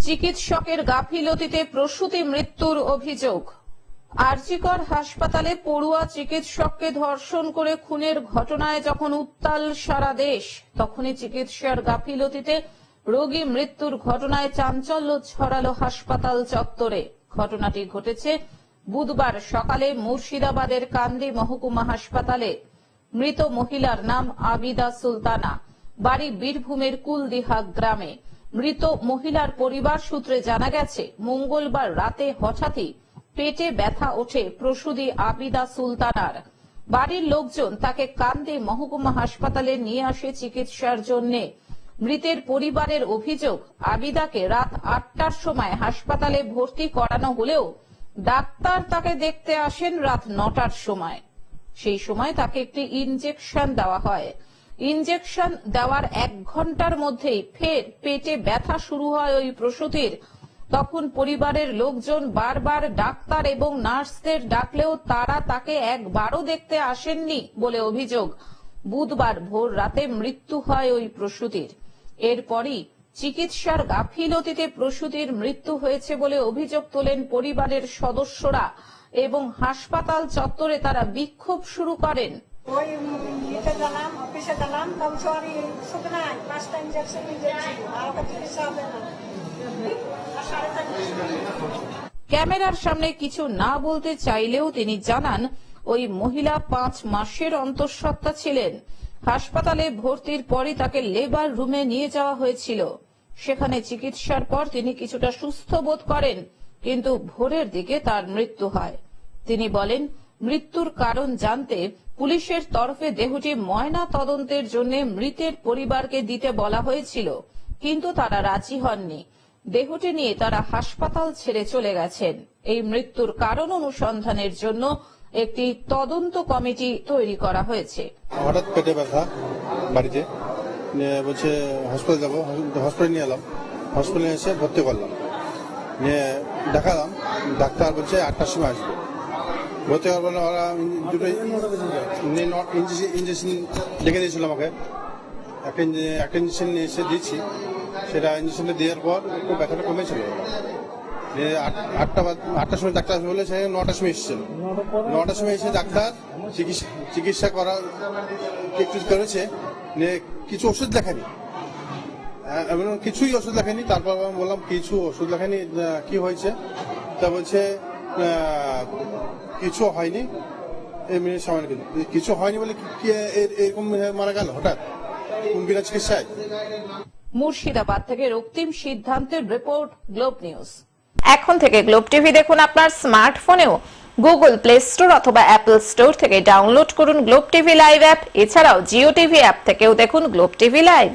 চিকিৎসকের গাফিলতিতে প্রসূতি মৃত্যুর অভিযোগ। আরজিকর হাসপাতালে পড়ুয়া চিকিৎসককে ধর্ষণ করে খুনের ঘটনায় যখন উত্তাল সারা দেশ, তখনই চিকিৎসার গাফিলতিতে রোগী মৃত্যুর ঘটনায় চাঞ্চল্য ছড়ালো হাসপাতাল চত্বরে। ঘটনাটি ঘটেছে বুধবার সকালে মুর্শিদাবাদের কান্দি মহকুমা হাসপাতালে। মৃত মহিলার নাম আবিদা সুলতানা, বাড়ি বীরভূমের কুলদিহা গ্রামে। মৃত মহিলার পরিবার সূত্রে জানা গেছে, মঙ্গলবার রাতে হঠাৎই পেটে ব্যথা ওঠে প্রসূতি আবিদা সুলতানার। বাড়ির লোকজন তাকে কান্দি মহকুমা হাসপাতালে নিয়ে আসে চিকিৎসার জন্য। মৃতের পরিবারের অভিযোগ, আবিদাকে রাত ৮টার সময় হাসপাতালে ভর্তি করানো হলেও ডাক্তার তাকে দেখতে আসেন রাত ৯টার সময়। সেই সময় তাকে একটি ইনজেকশন দেওয়া হয়। ইনজেকশন দেওয়ার ১ ঘন্টার মধ্যেই ফের পেটে ব্যথা শুরু হয় ওই প্রসূতির। তখন পরিবারের লোকজন বারবার ডাক্তার এবং নার্সদের ডাকলেও তারা তাকে একবারও দেখতে আসেননি বলে অভিযোগ। বুধবার ভোর রাতে মৃত্যু হয় ওই প্রসূতির। এরপরই চিকিৎসার গাফিলতিতে প্রসূতির মৃত্যু হয়েছে বলে অভিযোগ তোলেন পরিবারের সদস্যরা এবং হাসপাতাল চত্বরে তারা বিক্ষোভ শুরু করেন। ক্যামেরার সামনে কিছু না বলতে চাইলেও তিনি জানান, ওই মহিলা ৫ মাসের অন্তঃসত্ত্বা ছিলেন। হাসপাতালে ভর্তির পরই তাকে লেবার রুমে নিয়ে যাওয়া হয়েছিল। সেখানে চিকিৎসার পর তিনি কিছুটা সুস্থ বোধ করেন, কিন্তু ভোরের দিকে তার মৃত্যু হয়। তিনি বলেন, মৃত্যুর কারণ জানতে পুলিশের তরফে দেহটি ময়না তদন্তের জন্য মৃতের পরিবারকে দিতে বলা হয়েছিল, কিন্তু তারা রাজি হননি। দেহটি নিয়ে তারা হাসপাতাল ছেড়ে চলে গেছেন। এই মৃত্যুর কারণ অনুসন্ধানের জন্য একটি তদন্ত কমিটি তৈরি করা হয়েছে। হঠাৎ পেটে ব্যথা, বাড়িতে বলছে হসপিটাল যাবো, হসপিটাল নিয়ে এলাম। হসপিটালে এসে ভর্তি করলাম, নিয়ে দেখালাম। ডাক্তার বলছে ৮টার সময় আসবে। ভর্তি করার পরে ওরা দুটো ইঞ্জেকশন লিখে দিয়েছিল আমাকে। একটা ইঞ্জেকশন নিয়ে এসে দিয়েছি। সেটা ইঞ্জেকশনটা দেওয়ার পর একটু ব্যথাটা কমেছিল। ৮টার সময় ডাক্তার আসবে বলে সে ৯টার সময় এসেছিল। ৯টার সময় এসে ডাক্তার চিকিৎসা করার একটু করেছে, কিছু ওষুধ লেখেনি, কিছুই ওষুধ লেখেনি। তারপর আমি বললাম কিছু ওষুধ লেখেনি, কি হয়েছে? তা বলছে কিছু হয়নি, এমনি সামান্য কিছু হয়নি বলে এরকম মারা গেল হঠাৎ বিনা চিকিৎসায়। মুর্শিদাবাদ থেকে রক্তিম সিদ্ধান্তের রিপোর্ট, গ্লোব নিউজ। এখন থেকে গ্লোব টিভি দেখুন আপনার স্মার্টফোনেও। গুগল প্লে স্টোর অথবা অ্যাপল স্টোর থেকে ডাউনলোড করুন গ্লোব টিভি লাইভ অ্যাপ। এছাড়াও জিও টিভি অ্যাপ থেকেও দেখুন গ্লোব টিভি লাইভ।